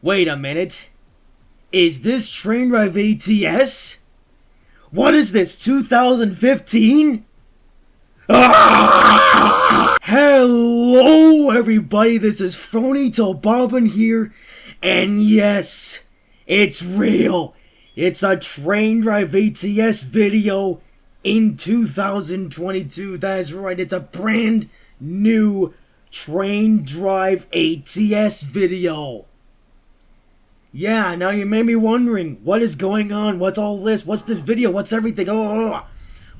Wait a minute. Is this Train Drive ATS? What is this, 2015? Hello everybody, this is Phony Bobbin here, and yes, it's real. It's a Train Drive ATS video in 2022. That is right, it's a brand new Train Drive ATS video. Yeah, now you may be wondering, what is going on? What's all this? What's this video? What's everything? Oh.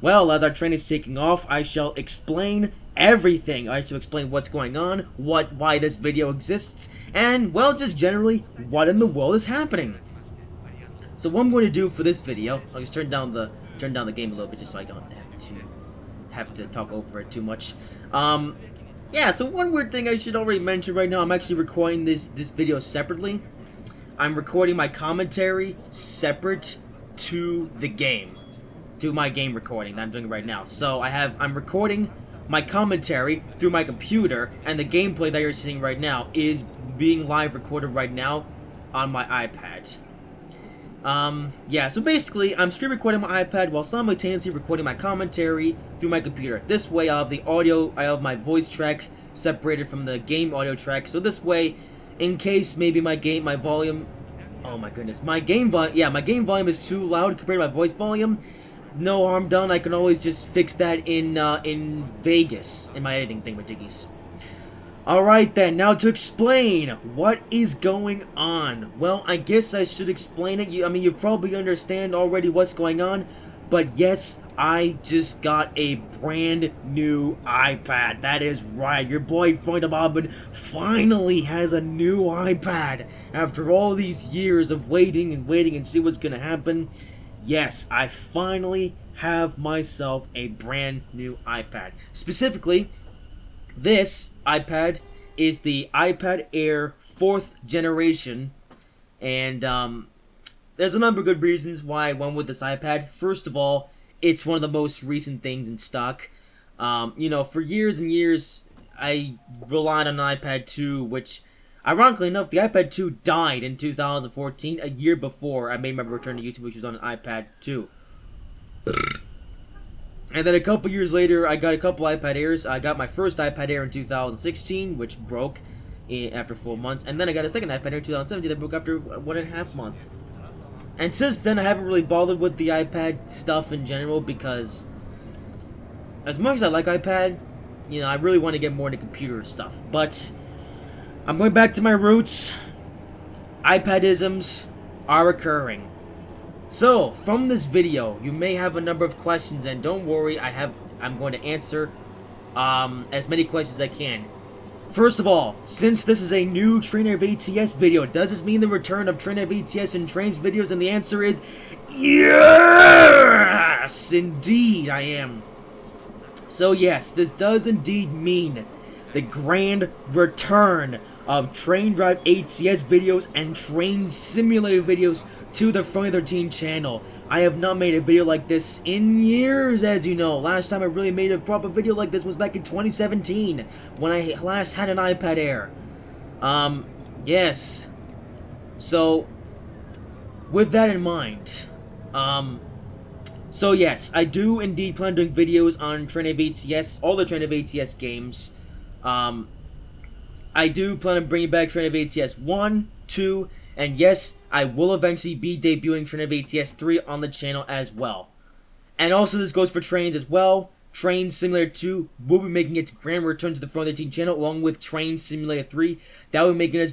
Well, as our train is taking off, I shall explain everything. I shall explain what's going on, why this video exists, and, well, just generally, what in the world is happening. So what I'm going to do for this video, I'll just turn down the game a little bit just so I don't have to talk over it too much. Yeah, so one weird thing I should already mention right now, I'm actually recording this video separately. I'm recording my commentary separate to the game, to my game recording that I'm doing right now. So I'm recording my commentary through my computer, and the gameplay that you're seeing right now is being live recorded right now on my iPad. Yeah, so basically, I'm screen recording my iPad while simultaneously recording my commentary through my computer. This way, I have the audio, I have my voice track separated from the game audio track. So this way, in case maybe my volume, oh my goodness, my game volume is too loud compared to my voice volume, no harm done. I can always just fix that in Vegas, in my editing thingamajiggies. Alright then, now to explain what is going on. Well, I guess I should explain it. You probably understand already what's going on. But yes, I just got a brand new iPad. That is right, your boy Phony Bobbin finally has a new iPad. After all these years of waiting and see what's gonna happen. Yes, I finally have myself a brand new iPad. Specifically, this iPad is the iPad Air 4th generation, and there's a number of good reasons why I went with this iPad. First of all, it's one of the most recent things in stock. For years and years, I relied on an iPad 2, which, ironically enough, the iPad 2 died in 2014, a year before I made my return to YouTube, which was on an iPad 2. And then a couple years later, I got a couple iPad Airs. I got my first iPad Air in 2016, which broke after 4 months. And then I got a second iPad Air in 2017 that broke after 1.5 months. And since then, I haven't really bothered with the iPad stuff in general because, as much as I like iPad, I really want to get more into computer stuff. But I'm going back to my roots. iPadisms are occurring. So, from this video, you may have a number of questions, and don't worry, I'm going to answer as many questions as I can. First of all, since this is a new Train Drive ATS video, does this mean the return of Train Drive ATS and Trains videos? And the answer is yes! Indeed, I am. So yes, this does indeed mean the grand return of Train Drive ATS videos and Train Simulator videos to the Phony 13 channel. I have not made a video like this in years, as you know. Last time I really made a proper video like this was back in 2017, when I last had an iPad Air. Yes. So, with that in mind, so yes, I do indeed plan on doing videos on Train Drive ATS, all the Train Drive ATS games. I do plan on bringing back Train Drive ATS 1, 2, and yes, I will eventually be debuting Train Drive ATS 3 on the channel as well. And also this goes for Trains as well. Train Simulator 2 will be making its grand return to the Phony 13 channel, along with Train Simulator 3. That will be making its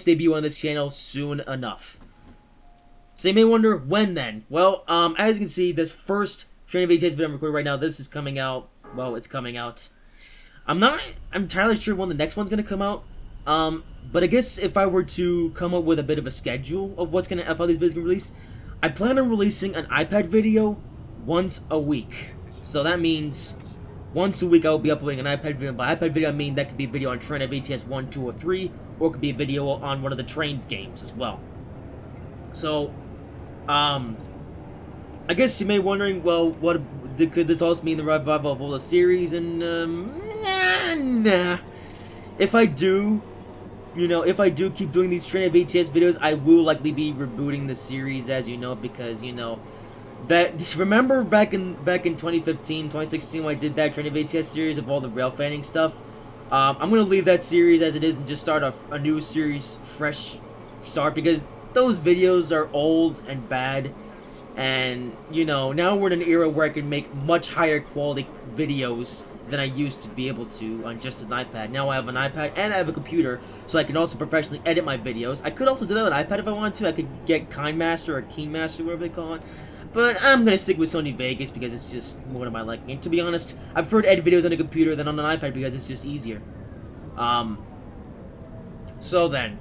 debut on this channel soon enough. So you may wonder, when then? Well, as you can see, this first Train Drive ATS video I'm recording right now, this is coming out, well, it's coming out. I'm not entirely sure when the next one's going to come out. But I guess if I were to come up with a bit of a schedule of how these videos can release, I plan on releasing an iPad video once a week. So that means once a week I will be uploading an iPad video. By iPad video I mean that could be a video on Train Drive ATS 1, 2, or 3, or it could be a video on one of the Trains games as well. So, I guess you may be wondering, well, could this also mean the revival of all the series? And nah. If I do you know, if I do keep doing these Train Drive ATS videos, I will likely be rebooting the series, as you know, because, you know, that, remember back in 2015, 2016 when I did that Train Drive ATS series of all the rail fanning stuff? I'm gonna leave that series as it is and just start a new series, fresh start, because those videos are old and bad, and, you know, now we're in an era where I can make much higher quality videos than I used to be able to on just an iPad. Now I have an iPad and I have a computer, so I can also professionally edit my videos. I could also do that with an iPad if I wanted to. I could get KineMaster or KeyMaster, whatever they call it. But I'm gonna stick with Sony Vegas because it's just more to my liking. And to be honest, I prefer to edit videos on a computer than on an iPad because it's just easier. So then,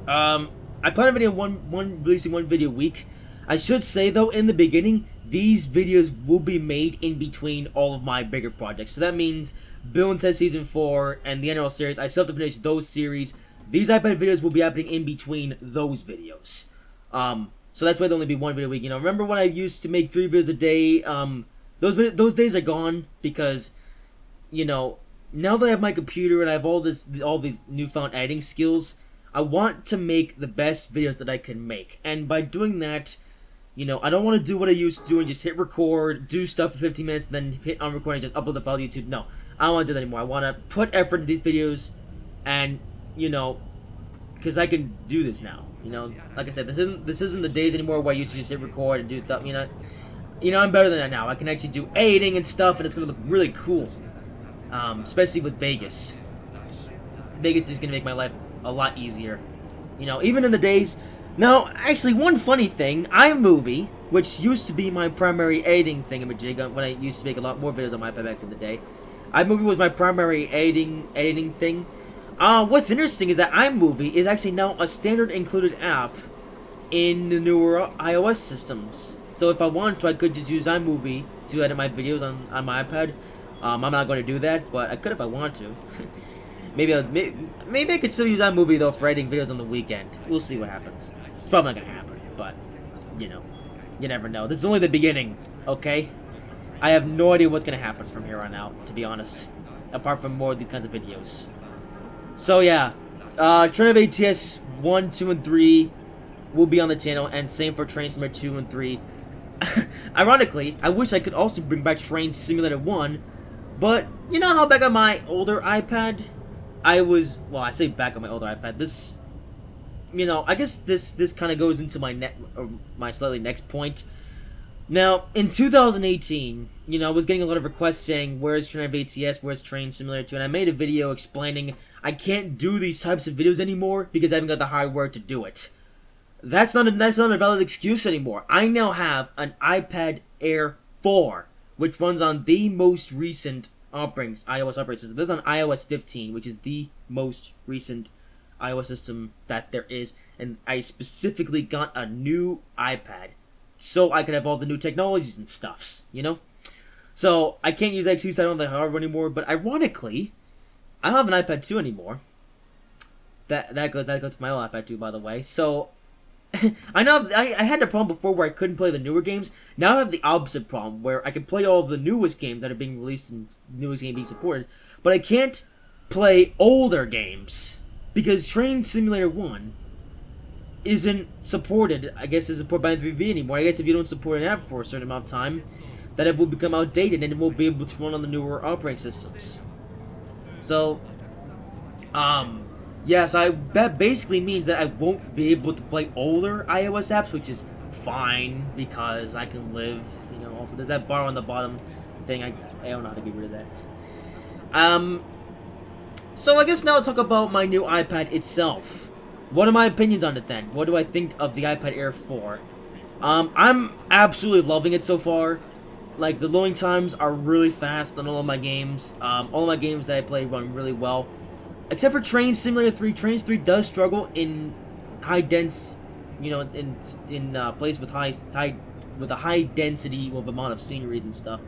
I plan on releasing one video a week. I should say though, in the beginning, these videos will be made in between all of my bigger projects. So that means Bill and Ted Season 4 and the NRL series. I still have to finish those series. These iPad videos will be happening in between those videos. So that's why there'll only be one video a week. You know, remember when I used to make 3 videos a day? Those days are gone because, you know, now that I have my computer and I have all these newfound editing skills, I want to make the best videos that I can make. And by doing that, you know, I don't want to do what I used to do and just hit record, do stuff for 15 minutes, then hit on record and just upload the file to YouTube. No, I don't want to do that anymore. I want to put effort into these videos, and, you know, because I can do this now. You know, like I said, this isn't the days anymore where I used to just hit record and do stuff. You know, I'm better than that now. I can actually do editing and stuff, and it's gonna look really cool. Especially with Vegas. Vegas is gonna make my life a lot easier. You know, even in the days. Now, actually, one funny thing, iMovie, which used to be my primary editing thingamajig when I used to make a lot more videos on my iPad back in the day. iMovie was my primary editing thing. What's interesting is that iMovie is actually now a standard included app in the newer iOS systems. So if I wanted to, I could just use iMovie to edit my videos on my iPad. I'm not going to do that, but I could if I wanted to. maybe I could still use iMovie though for editing videos on the weekend. We'll see what happens. It's probably not going to happen, but, you know, you never know. This is only the beginning, okay? I have no idea what's going to happen from here on out, to be honest. Apart from more of these kinds of videos. So yeah, Train Drive ATS 1, 2, and 3 will be on the channel, and same for Train Simulator 2 and 3. Ironically, I wish I could also bring back Train Simulator 1, but you know how back on my older iPad, I say back on my older iPad, this, you know, I guess this kind of goes into my slightly next point. Now, in 2018, you know, I was getting a lot of requests saying, where's Train Drive ATS, where's Train Simulator 2, and I made a video explaining I can't do these types of videos anymore because I haven't got the hardware to do it. That's not a valid excuse anymore. I now have an iPad Air 4, which runs on the most recent iOS operating system. This is on iOS 15, which is the most recent iOS system that there is, and I specifically got a new iPad so I could have all the new technologies and stuffs, you know? So, I can't use that excuse, I don't have the hardware anymore, but ironically, I don't have an iPad 2 anymore. That goes to my old iPad 2, by the way. So, I know I had a problem before where I couldn't play the newer games. Now I have the opposite problem, where I can play all of the newest games that are being released and newest game being supported, but I can't play older games, because Train Simulator 1 isn't supported, I guess, is supported by N3V anymore. I guess if you don't support an app for a certain amount of time, that it will become outdated and it won't be able to run on the newer operating systems. So, yes, that basically means that I won't be able to play older iOS apps, which is fine, because I can live, you know, also there's that bar on the bottom thing, I don't know how to get rid of that. So I guess now I'll talk about my new iPad itself. What are my opinions on it then? What do I think of the iPad Air 4? I'm absolutely loving it so far. Like, the loading times are really fast on all of my games. All of my games that I play run really well. Except for Train Simulator 3. Train 3 does struggle in high dense, you know, in places with a high density of amount of sceneries and stuff.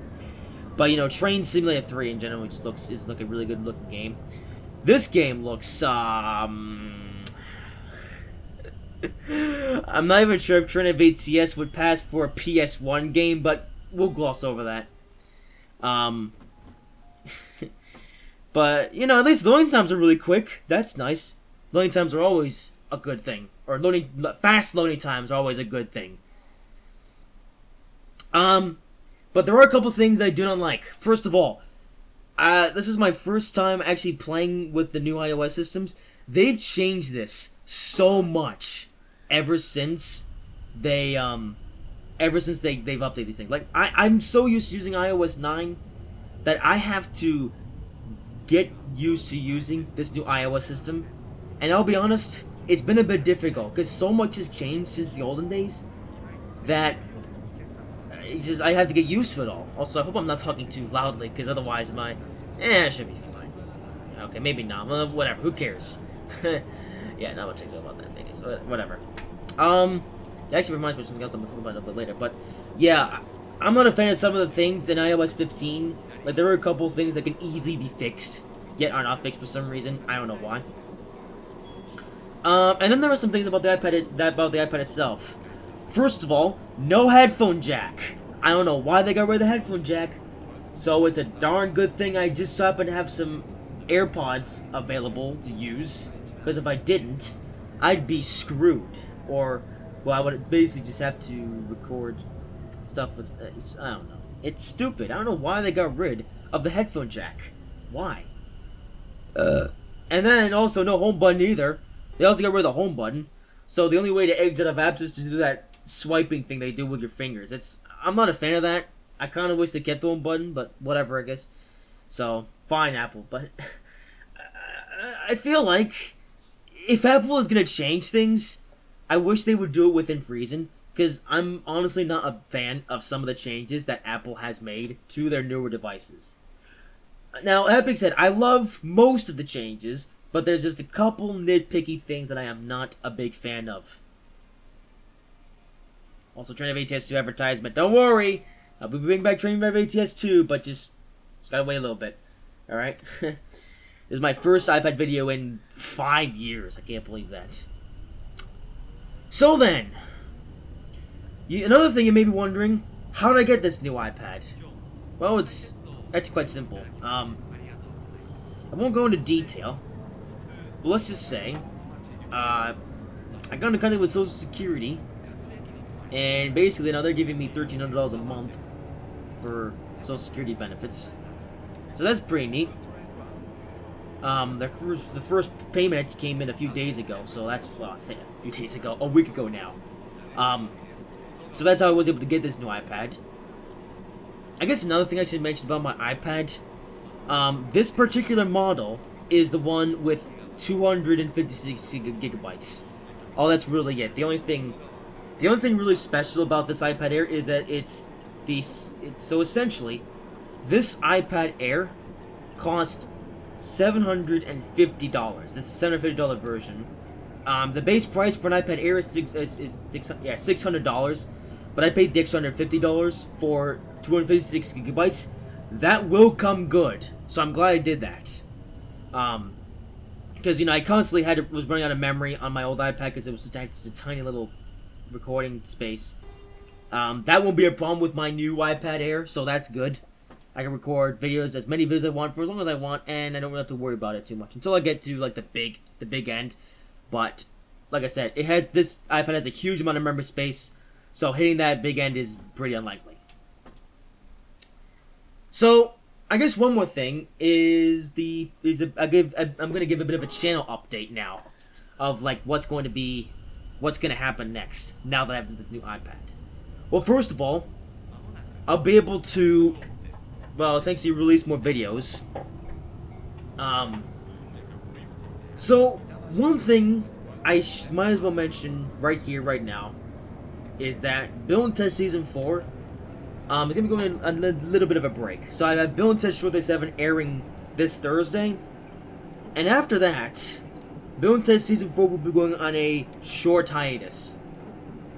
But, you know, Train Simulator 3 in general is like a really good looking game. This game looks, I'm not even sure if Train Drive ATS would pass for a PS1 game, but we'll gloss over that. But, you know, at least loading times are really quick. That's nice. loading times are always a good thing, or fast loading times are always a good thing. But there are a couple things that I do not like. First of all, this is my first time actually playing with the new iOS systems. They've changed this so much ever since they've updated these things. Like, I'm so used to using iOS 9 that I have to get used to using this new iOS system. And I'll be honest, it's been a bit difficult because so much has changed since the olden days that I have to get used to it all. Also, I hope I'm not talking too loudly because otherwise it should be fine. Okay, maybe not. Well, whatever. Who cares? Yeah, not much to go about that. Maybe. So, whatever. It actually reminds me of something else I'm going to talk about a bit later. But, yeah, I'm not a fan of some of the things in iOS 15. Like, there are a couple things that can easily be fixed, yet are not fixed for some reason. I don't know why. And then there are some things about the iPad itself. First of all, no headphone jack. I don't know why they got rid of the headphone jack. So it's a darn good thing I just happen to have some AirPods available to use. Because if I didn't, I'd be screwed. Or, well, I would basically just have to record stuff with, I don't know. It's stupid. I don't know why they got rid of the headphone jack. Why? And then also no home button either. They also got rid of the home button. So the only way to exit of apps is to do that swiping thing they do with your fingers. I'm not a fan of that. I kind of wish they kept the home button, but whatever, I guess. So, fine, Apple. But I feel like if Apple is going to change things, I wish they would do it within reason. Because I'm honestly not a fan of some of the changes that Apple has made to their newer devices. Now, that being said, I love most of the changes, but there's just a couple nitpicky things that I am not a big fan of. Also, Train Drive ATS 2 advertisement. Don't worry, I'll be bringing back Train Drive ATS 2, but just gotta wait a little bit. Alright? This is my first iPad video in 5 years. I can't believe that. So then, another thing you may be wondering, how did I get this new iPad? Well, it's quite simple. I won't go into detail, but let's just say, I got in contact with Social Security, and basically now they're giving me $1,300 a month for Social Security benefits. So that's pretty neat. The first payment came in a few days ago, so that's, well, I'd say a few days ago, a week ago now. So that's how I was able to get this new iPad. I guess another thing I should mention about my iPad, this particular model is the one with 256 gigabytes. Oh, that's really it. The only thing really special about this iPad Air is that so essentially, this iPad Air cost $750. This is a $750 version. The base price for an iPad Air is $600, but I paid the extra $150 for 256 gigabytes. That will come good, so I'm glad I did that. Because I constantly was running out of memory on my old iPad because it was just a tiny little recording space. That won't be a problem with my new iPad Air, so that's good. I can record videos, as many videos I want for as long as I want, and I don't really have to worry about it too much until I get to like the big end. But like I said, this iPad has a huge amount of memory space, so hitting that big end is pretty unlikely. So I guess one more thing is I'm gonna give a bit of a channel update now of like what's going to happen next now that I have this new iPad. Well, first of all, I'll be able to, well, essentially release more videos. So one thing I might as well mention right here, right now, is that Bill and Ted Season 4 is going to be going on a little bit of a break. So I have Bill and Ted Short Day 7 airing this Thursday, and after that, Bill and Ted Season 4 will be going on a short hiatus.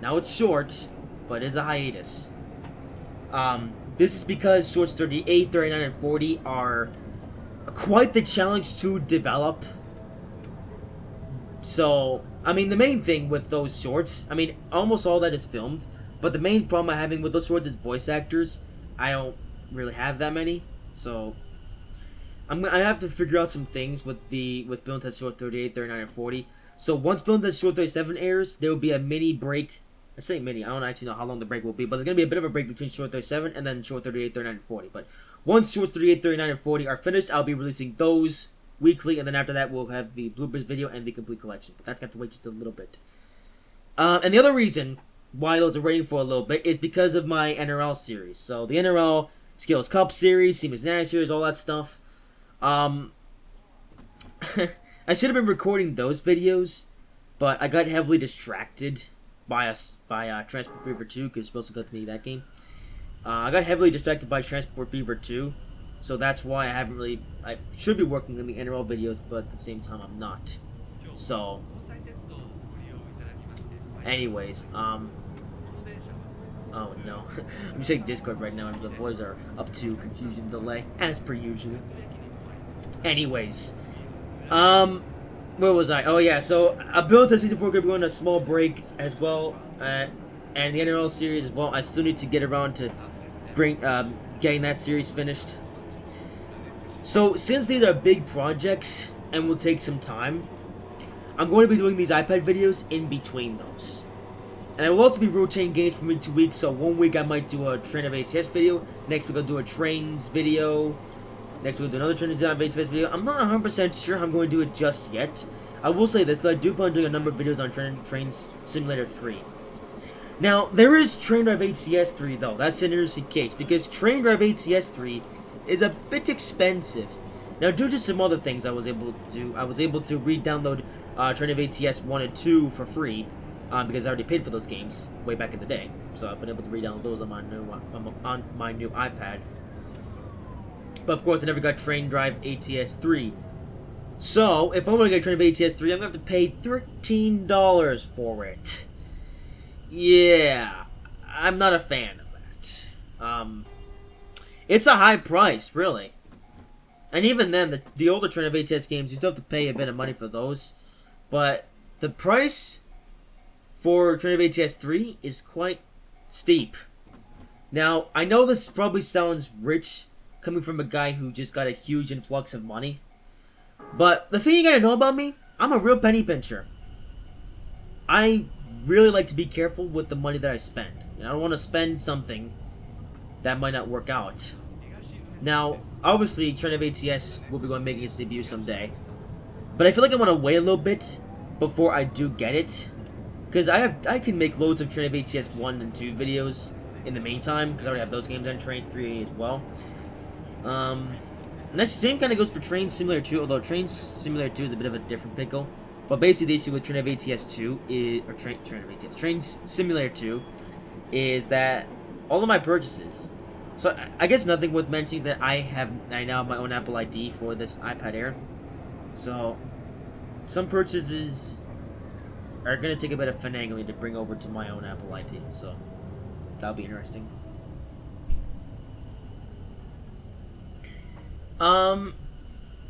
Now it's short, but it's a hiatus. This is because shorts 38, 39, and 40 are quite the challenge to develop. So, I mean, the main thing with those shorts, I mean, almost all that is filmed, but the main problem I'm having with those shorts is voice actors. I don't really have that many, so I have to figure out some things with build test short 38, 39, and 40. So once build test short 37 airs, there will be a mini break. I say mini. I don't actually know how long the break will be, but there's gonna be a bit of a break between short 37 and then short 38, 39, and 40. But once short 38, 39, and 40 are finished, I'll be releasing those weekly, and then after that we'll have the bloopers video and the complete collection. But that's got to wait just a little bit. And the other reason why those are waiting for a little bit is because of my NRL series. So the NRL Skills Cup series, Siemens Nash series, all that stuff. I should have been recording those videos, but I got heavily distracted by Transport Fever 2, because you're supposed to go to me that game. I got heavily distracted by Transport Fever 2, so that's why I haven't really... I should be working on the NRL videos, but at the same time I'm not. So... anyways, oh no. I'm checking Discord right now, and the boys are up to confusion delay, as per usual. Anyways, where was I? Oh yeah, so build test season 4 gonna be on a small break as well, and the NRL series as well. I still need to get around to getting that series finished. So since these are big projects and will take some time, I'm going to be doing these iPad videos in between those. And I will also be rotating games from week to week, so one week I might do a Train Drive ATS video, next week I'll do a Trains video, next week we'll do another Train Drive ATS video. I'm not 100% sure how I'm going to do it just yet. I will say this, though I do plan on doing a number of videos on Trains Simulator 3. Now, there is Train Drive ATS 3 though, that's an interesting case, because Train Drive ATS 3 is a bit expensive. Now, due to some other things I was able to do, I was able to re-download Train Drive ATS 1 and 2 for free, because I already paid for those games way back in the day. So I've been able to re-download those on my new iPad. But of course, I never got Train Drive ATS 3. So, if I want to get Train Drive ATS 3, I'm going to have to pay $13 for it. Yeah, I'm not a fan of that. It's a high price, really. And even then, the older Train Drive ATS games, you still have to pay a bit of money for those. But the price for Train Drive ATS 3 is quite steep. Now, I know this probably sounds rich, coming from a guy who just got a huge influx of money. But the thing you gotta know about me, I'm a real penny pincher. I really like to be careful with the money that I spend. I don't want to spend something that might not work out. Now, obviously, Train Drive ATS will be making its debut someday. But I feel like I want to wait a little bit before I do get it. Because I can make loads of Train Drive ATS 1 and 2 videos in the meantime, because I already have those games on Trains 3 as well. Next, same kind of goes for Train Simulator 2, although Train Simulator 2 is a bit of a different pickle. But basically, the issue with Train Drive ATS 2 is, or Train Simulator 2 is that all of my purchases. So I guess nothing worth mentioning is that I now have my own Apple ID for this iPad Air. So some purchases are gonna take a bit of finagling to bring over to my own Apple ID. So that'll be interesting.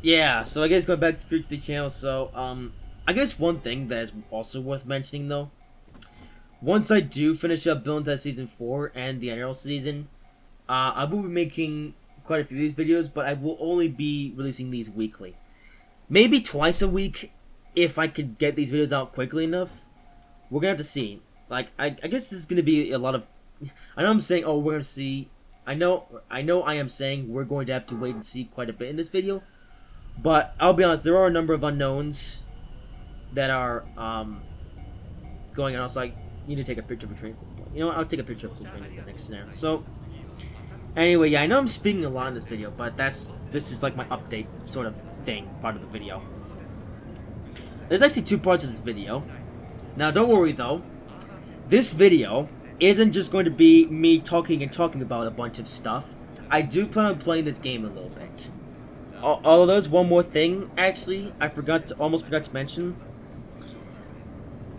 Yeah, so I guess going back to the channel, so, I guess one thing that is also worth mentioning, though, once I do finish up Build Test Season 4 and the NRL season, I will be making quite a few of these videos, but I will only be releasing these weekly. Maybe twice a week, if I could get these videos out quickly enough. We're gonna have to see. Like, I guess this is gonna be a lot of... I know I'm saying, oh, we're gonna see... I know I am saying we're going to have to wait and see quite a bit in this video, but I'll be honest, there are a number of unknowns that are going on. Also, I need to take a picture of a train at some point. You know what, I'll take a picture of the train in the next scenario. So, anyway, yeah, I know I'm speaking a lot in this video, but this is like my update sort of thing, part of the video. There's actually two parts of this video. Now, don't worry though, this video isn't just going to be me talking about a bunch of stuff. I do plan on playing this game a little bit. Although there's one more thing, actually, I almost forgot to mention.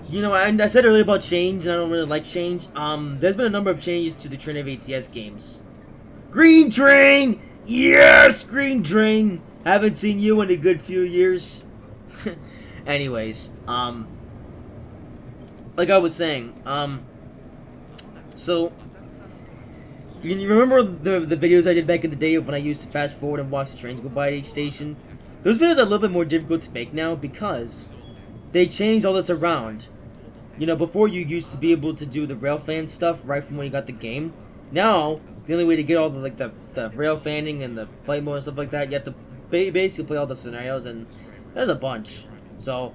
You know, I said earlier about change, and I don't really like change. There's been a number of changes to the Train of ATS games. Green Train! Yes, Green Train! Haven't seen you in a good few years. Anyways, like I was saying, so You remember the videos I did back in the day of when I used to fast forward and watch the trains go by at each station? Those videos are a little bit more difficult to make now because they changed all this around. You know, before you used to be able to do the rail fan stuff right from when you got the game. Now, the only way to get all the rail fanning and the flight mode and stuff like that, you have to basically play all the scenarios, and there's a bunch. So,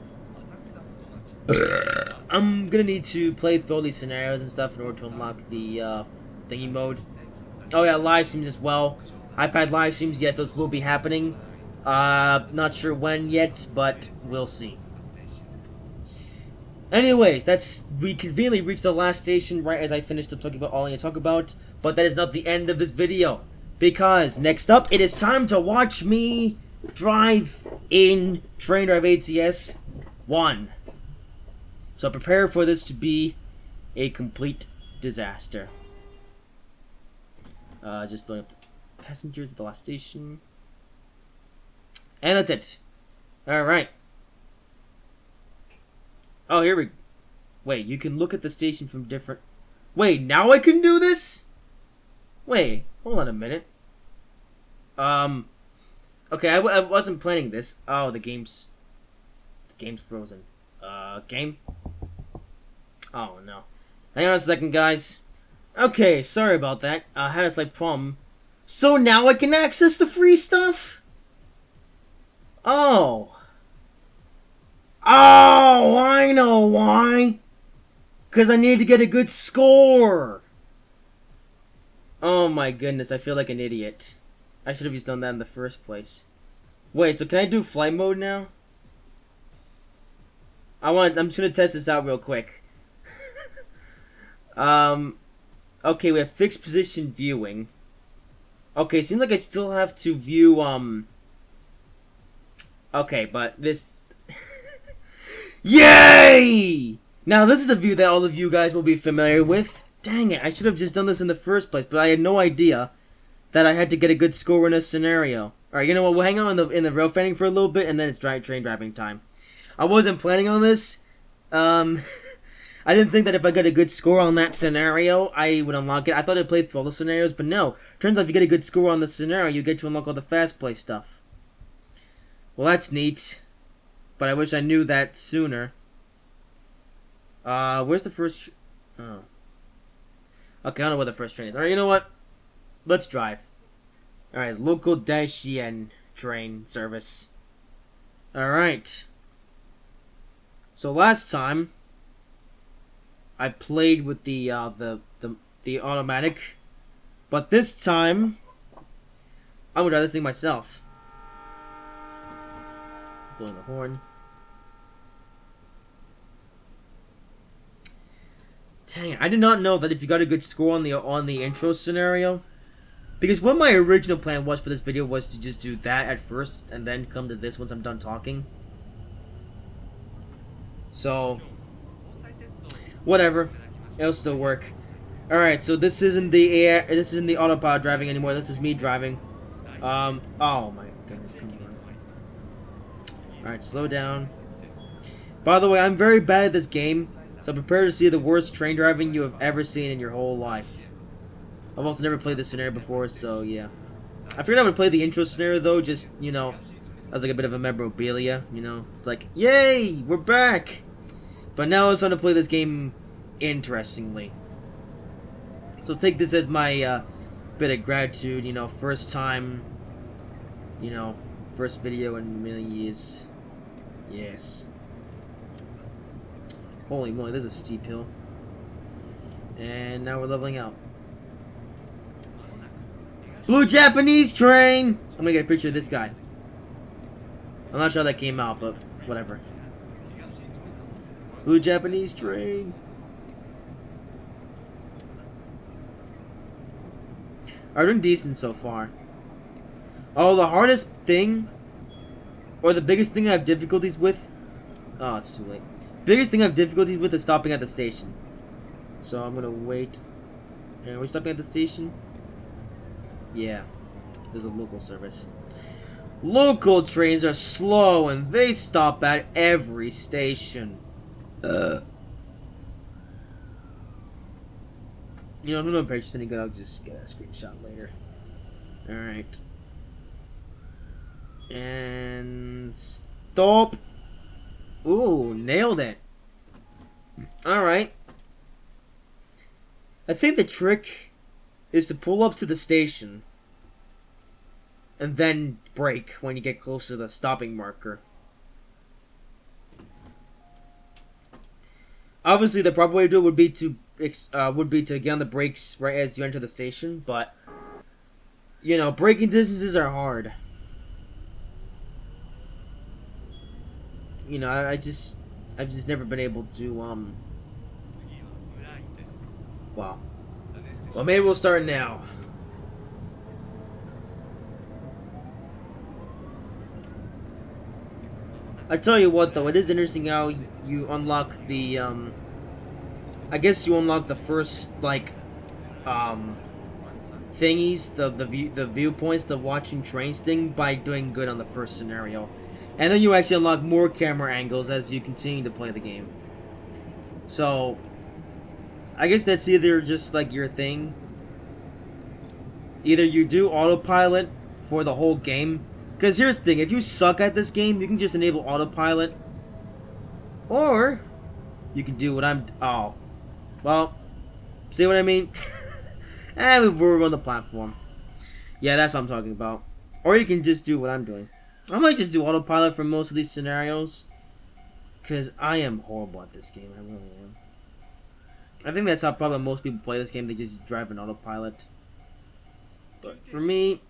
I'm gonna need to play through all these scenarios and stuff in order to unlock the thingy mode. Oh yeah, live streams as well. iPad live streams, yes, those will be happening. Not sure when yet, but we'll see. Anyways, we conveniently reached the last station right as I finished up talking about all I need to talk about. But that is not the end of this video, because next up, it is time to watch me drive in Train Drive ATS 1. So prepare for this to be a complete disaster. Just throwing up the passengers at the last station. And that's it. Alright. Oh, here we... Wait, you can look at the station from different... Wait, now I can do this? Wait, hold on a minute. Okay, I wasn't planning this. Oh, the game's frozen. Game? Oh, no. Hang on a second, guys. Okay, sorry about that. I had a slight problem. So now I can access the free stuff? Oh. Oh, I know why. Because I need to get a good score. Oh my goodness, I feel like an idiot. I should have just done that in the first place. Wait, so can I do flight mode now? I'm just gonna test this out real quick. Okay, we have fixed position viewing. Okay, seems like I still have to view, okay, but this... Yay! Now, this is a view that all of you guys will be familiar with. Dang it, I should have just done this in the first place, but I had no idea that I had to get a good score in a scenario. Alright, you know what, we'll hang out in the rail fanning for a little bit, and then it's train driving time. I wasn't planning on this. I didn't think that if I got a good score on that scenario, I would unlock it. I thought I'd play through all the scenarios, but no. Turns out if you get a good score on the scenario, you get to unlock all the fast play stuff. Well, that's neat. But I wish I knew that sooner. Where's the first... Oh. Okay, I don't know where the first train is. Alright, you know what? Let's drive. Alright, local Daishin train service. Alright. So last time, I played with the automatic. But this time, I'm gonna drive this thing myself. Blowing the horn. Dang it, I did not know that if you got a good score on the intro scenario, because what my original plan was for this video was to just do that at first and then come to this once I'm done talking. So whatever, it'll still work. Alright, so this isn't the autopilot driving anymore, this is me driving. Oh my goodness, come on. Alright, slow down. By the way, I'm very bad at this game, so prepare to see the worst train driving you have ever seen in your whole life. I've also never played this scenario before, so yeah. I figured I would play the intro scenario though, just, you know, as like a bit of a memorabilia, you know. It's like, yay, we're back! But now it's time to play this game interestingly. So take this as my bit of gratitude, you know, first time, you know, first video in a million years. Yes. Holy moly, there's a steep hill. And now we're leveling out. Blue Japanese train! I'm gonna get a picture of this guy. I'm not sure how that came out, but whatever. Blue Japanese train. I'm doing decent so far. Oh, the hardest thing, or the biggest thing I have difficulties with... Oh, it's too late. Biggest thing I have difficulties with is stopping at the station. So I'm gonna wait. And we're stopping at the station? Yeah. There's a local service. Local trains are slow and they stop at every station. You know, I'm not purchase any good. I'll just get a screenshot later. All right. And stop. Ooh, nailed it. All right. I think the trick is to pull up to the station and then brake when you get close to the stopping marker. Obviously, the proper way to do it would be to get on the brakes right as you enter the station, but you know, braking distances are hard. You know, I've just never been able to Wow. Well, maybe we'll start now. I tell you what, though, it is interesting how you unlock the I guess you unlock the first like thingies, the viewpoints, the watching trains thing by doing good on the first scenario, and then you actually unlock more camera angles as you continue to play the game. So, I guess that's either just like your thing. Either you do autopilot for the whole game, because here's the thing: if you suck at this game, you can just enable autopilot, or you can do what I'm. Oh, well, see what I mean? And we're on the platform. Yeah, that's what I'm talking about. Or you can just do what I'm doing. I might just do autopilot for most of these scenarios, because I am horrible at this game. I really am. I think that's how probably most people play this game. They just drive an autopilot. But for me,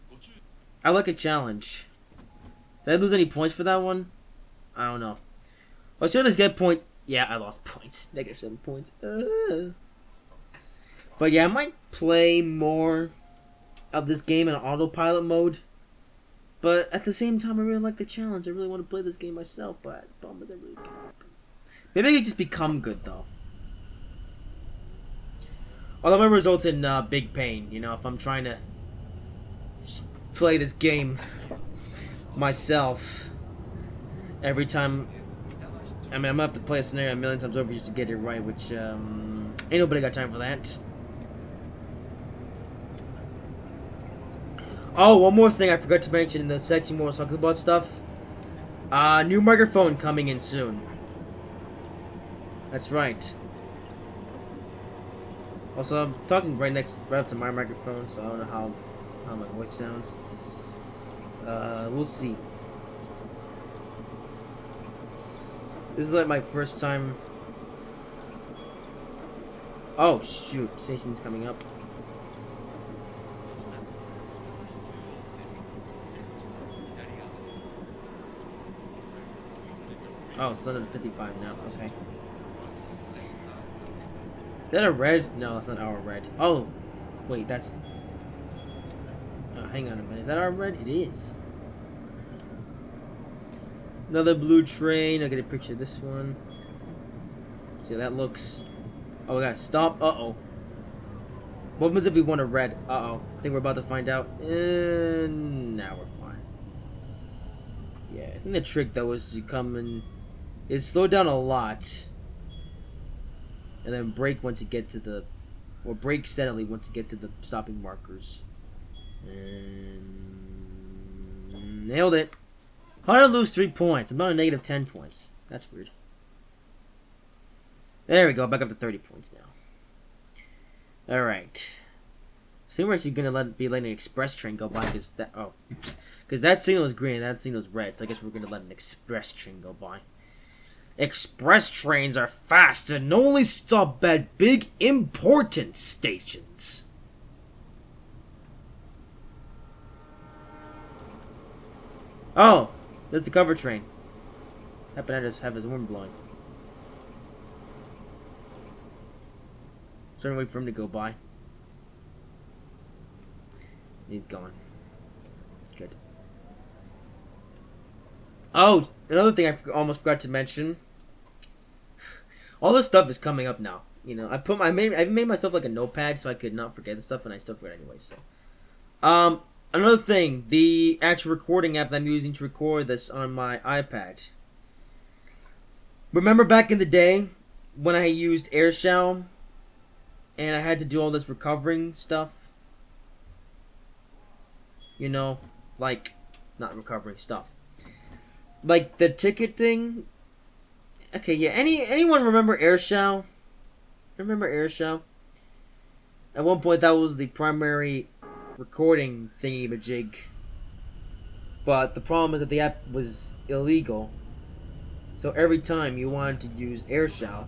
I like a challenge. Did I lose any points for that one? I don't know. Let's see this get point. Yeah, I lost points. -7 points. But yeah, I might play more of this game in autopilot mode. But at the same time, I really like the challenge. I really want to play this game myself, but the problem is I really can't. Maybe I could just become good, though. Although it might result in big pain, you know, if I'm trying to play this game myself every time. I mean, I'm gonna have to play a scenario a million times over just to get it right, which ain't nobody got time for that. Oh, one more thing I forgot to mention in the section where I was talking about stuff. New microphone coming in soon. That's right. Also, I'm talking right up to my microphone, so I don't know how my voice sounds. We'll see. This is like my first time. Oh shoot! Station's coming up. Oh, it's under 55 now. Okay. Is that a red? No, that's not our red. Oh, wait, that's. Oh, hang on a minute. Is that our red? It is. Another blue train. I'll get a picture of this one. See how that looks. Oh, we gotta stop. Uh-oh. What happens if we want a red? Uh-oh. I think we're about to find out. Now we're fine. Yeah, I think the trick, though, is you come and... slow down a lot. And then brake once you get to the... Or brake steadily once you get to the stopping markers. And... Nailed it. How did I lose 3 points? I'm on a -10 points. That's weird. There we go. Back up to 30 points now. Alright. So we're actually going to be letting an express train go by because that... Oh. Because that signal is green and that signal is red. So I guess we're going to let an express train go by. Express trains are fast and only stop at big, important stations. Oh, there's the cover train. Happen to just have his horn blowing. Certain wait for him to go by. He's going. Good. Oh, another thing I almost forgot to mention. All this stuff is coming up now. You know, I made myself like a notepad so I could not forget the stuff, and I still forget anyway. So, another thing, the actual recording app that I'm using to record this on my iPad. Remember back in the day when I used AirShell and I had to do all this recovering stuff. You know, like, not recovering stuff. Like the ticket thing. Okay, yeah. Anyone remember Airshow? Remember Airshow? At one point, that was the primary recording thingy-majig. But the problem is that the app was illegal. So every time you wanted to use Airshow,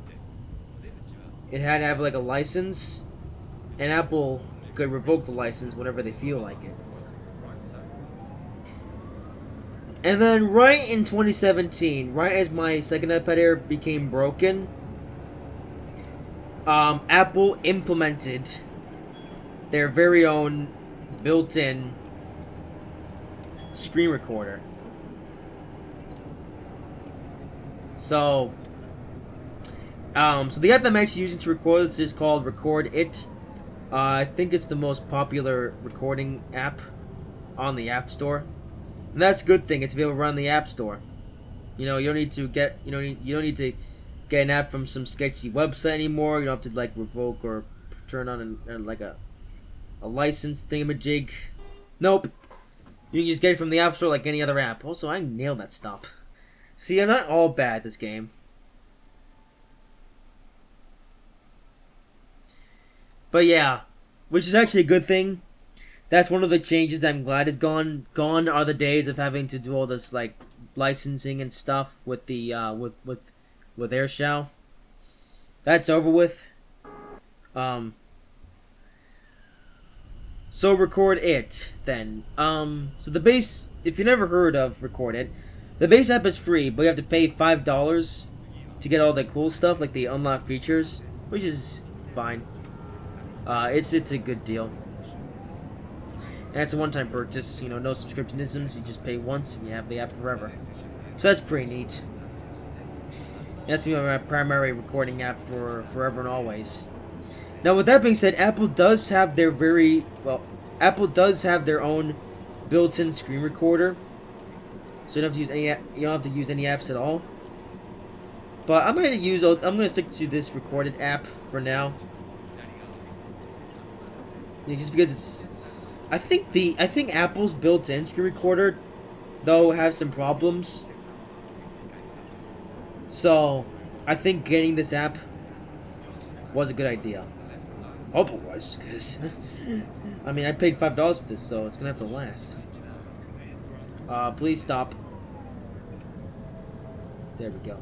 it had to have like a license, and Apple could revoke the license whenever they feel like it. And then right in 2017, right as my second iPad Air became broken, Apple implemented their very own built-in screen recorder. So the app that I'm actually using to record this is called Record It. I think it's the most popular recording app on the App Store, and that's a good thing. It's to be able to run the App Store. You know, you don't need to get you don't need to get an app from some sketchy website anymore. You don't have to like revoke or turn on like a license thingamajig. Nope. You can just get it from the App Store like any other app. Also, I nailed that stop. See, I'm not all bad at this game. But yeah, which is actually a good thing. That's one of the changes that I'm glad is gone. Gone are the days of having to do all this like licensing and stuff with the with Airshow. That's over with. So Record It then. So the base, if you never heard of Record It, the base app is free, but you have to pay $5 to get all the cool stuff like the unlocked features, which is fine. It's a good deal. And it's a one-time purchase, you know, no subscriptionisms, you just pay once and you have the app forever. So that's pretty neat. That's gonna be my primary recording app for forever and always. Now with that being said, Apple does have their Apple does have their own built-in screen recorder. So you don't have to use any apps at all. But I'm gonna stick to this recorded app for now. Just because it's I think Apple's built-in screen recorder though has some problems. So I think getting this app was a good idea. Hope it was, because I mean I paid $5 for this, so it's gonna have to last. Please stop. There we go.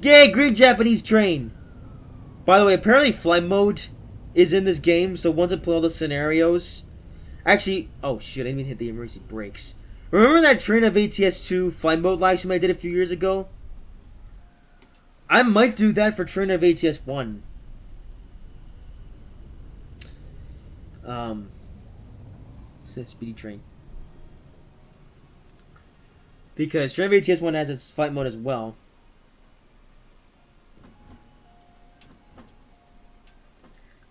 Yay, green Japanese train! By the way, apparently flight mode is in this game, so once I play all the scenarios... Actually, oh shit, I didn't even hit the emergency brakes. Remember that Train of ATS 2 flight mode live stream I did a few years ago? I might do that for Train of ATS 1. Speedy train. Because Train of ATS 1 has its flight mode as well.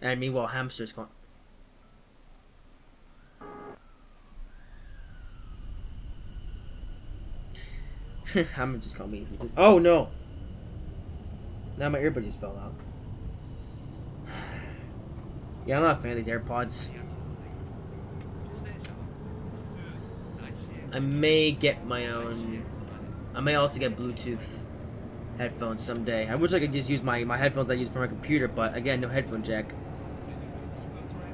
And meanwhile, hamsters can't. I'm just gonna be. Oh no! Now my earbud just fell out. Yeah, I'm not a fan of these AirPods. I may get my own. I may also get Bluetooth headphones someday. I wish I could just use my headphones I use for my computer, but again, no headphone jack.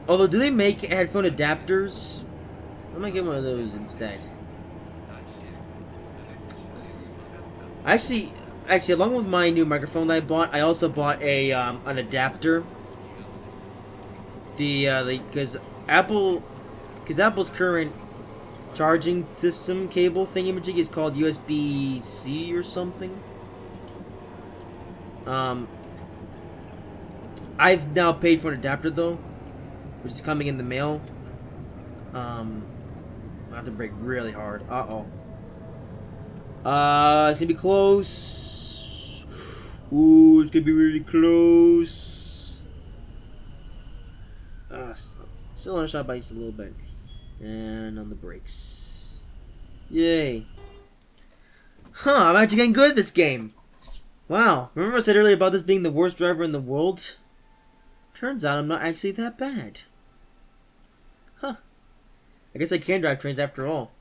Although, do they make headphone adapters? I might get one of those instead. Actually, along with my new microphone that I bought, I also bought a an adapter. Because Apple's current charging system cable thingamajig is called USB-C or something. I've now paid for an adapter though, which is coming in the mail. I have to brake really hard. It's gonna be close. Ooh, it's gonna be really close. Still on a shot by just a little bit. And on the brakes. Yay. Huh, I'm actually getting good at this game. Wow, remember I said earlier about this being the worst driver in the world? Turns out I'm not actually that bad. Huh. I guess I can drive trains after all.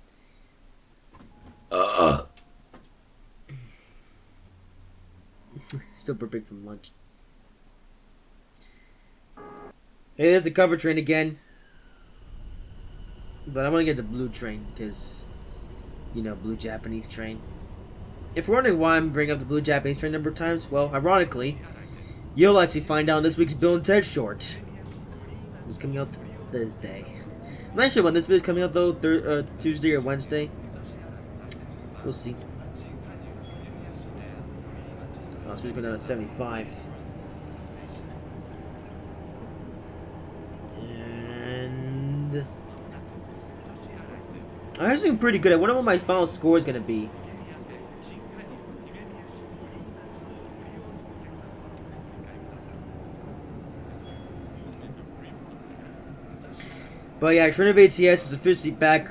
Still burping from lunch. Hey, there's the cover train again. But I'm gonna get the blue train because, you know, blue Japanese train. If you're wondering why I'm bringing up the blue Japanese train a number of times, well, ironically, you'll actually find out in this week's Bill and Ted short. It's coming out Thursday. I'm not sure when this video is coming out though, Tuesday or Wednesday. We'll see. Oh, speed's going down to 75. And I'm actually doing pretty good. I wonder what my final score is going to be. But yeah, Train Drive ATS is officially back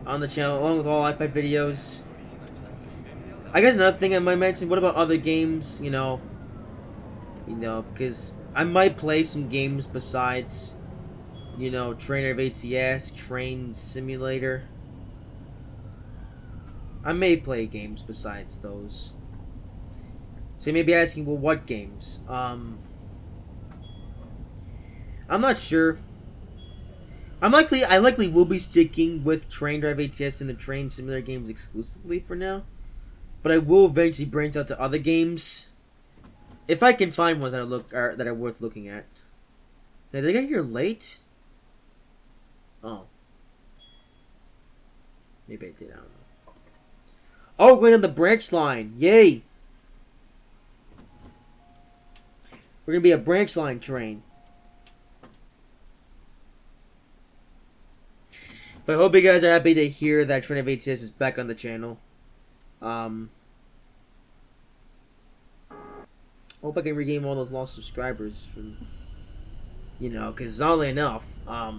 on the channel, along with all iPad videos. I guess another thing I might mention, what about other games, you know, because I might play some games besides, you know, Train Drive ATS, Train Simulator. I may play games besides those. So you may be asking, well, what games? I'm not sure. I likely will be sticking with Train Drive ATS and the Train Simulator games exclusively for now. But I will eventually branch out to other games. If I can find ones that are worth looking at. Now, did I get here late? Oh. Maybe I did, I don't know. Oh, we're going on the branch line. Yay! We're going to be a branch line train. But I hope you guys are happy to hear that Train of ATS is back on the channel. Hope I can regain all those lost subscribers from, you know, because oddly enough, I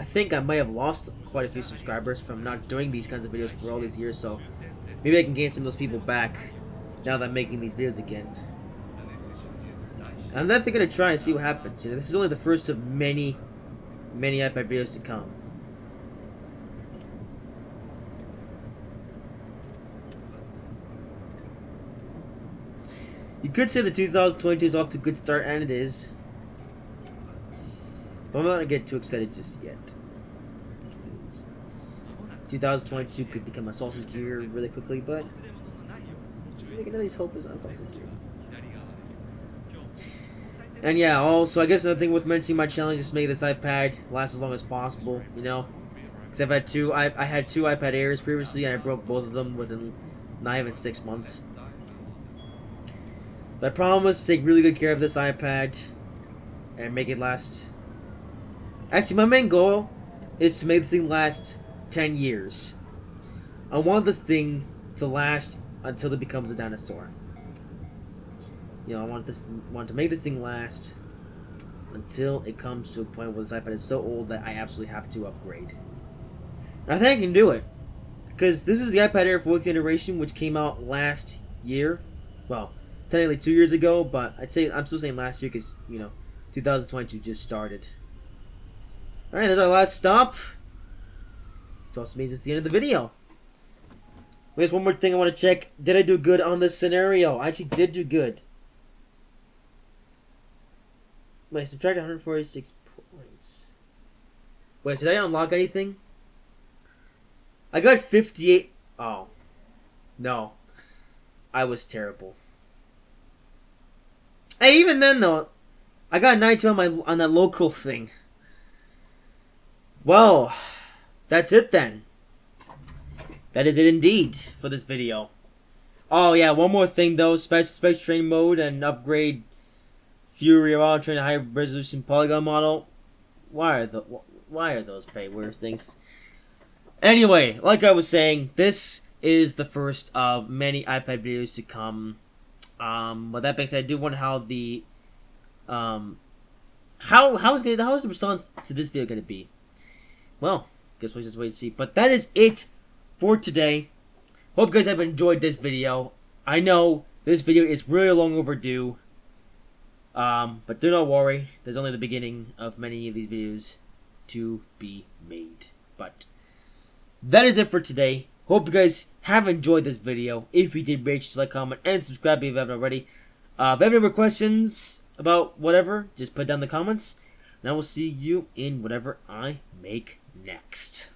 think I might have lost quite a few subscribers from not doing these kinds of videos for all these years, so maybe I can gain some of those people back now that I'm making these videos again. I'm definitely going to try and see what happens. You know, this is only the first of many iPad videos to come. You could say the 2022 is off to a good start, and it is. But I'm not going to get too excited just yet. 2022 could become a sausage year really quickly, but we can at least hope it's not a sausage year. And yeah, also, I guess another thing worth mentioning my challenge is to make this iPad last as long as possible, you know? Because I had two iPad Airs previously, and I broke both of them within not even 6 months. But I promise to take really good care of this iPad and make it last. Actually, my main goal is to make this thing last 10 years. I want this thing to last until it becomes a dinosaur. You know, I want to make this thing last until it comes to a point where this iPad is so old that I absolutely have to upgrade. And I think I can do it, because this is the iPad Air 4th generation, which came out last year. Well, technically 2 years ago, but I'm still saying last year because, you know, 2022 just started. All right, that's our last stop. Which also means it's the end of the video. There's one more thing I want to check. Did I do good on this scenario? I actually did do good. Wait, subtract 146 points. Wait, did I unlock anything? I got 58. Oh. No. I was terrible. Hey, even then though, I got 92 on that local thing. Well, that's it then. That is it indeed for this video. Oh yeah, one more thing though. Special train mode and upgrade Fury Raw Train high resolution polygon model. Why are those pay worse things? Anyway, like I was saying, this is the first of many iPad videos to come. With that being said, I do wonder how the how is the response to this video gonna be? Well, guess we'll just wait and see. But that is it for today. Hope you guys have enjoyed this video. I know this video is really long overdue. But do not worry. There's only the beginning of many of these videos to be made. But that is it for today. Hope you guys have enjoyed this video. If you did, make sure to like, comment, and subscribe if you haven't already. If you have any more questions about whatever, just put down in the comments. And I will see you in whatever I make next.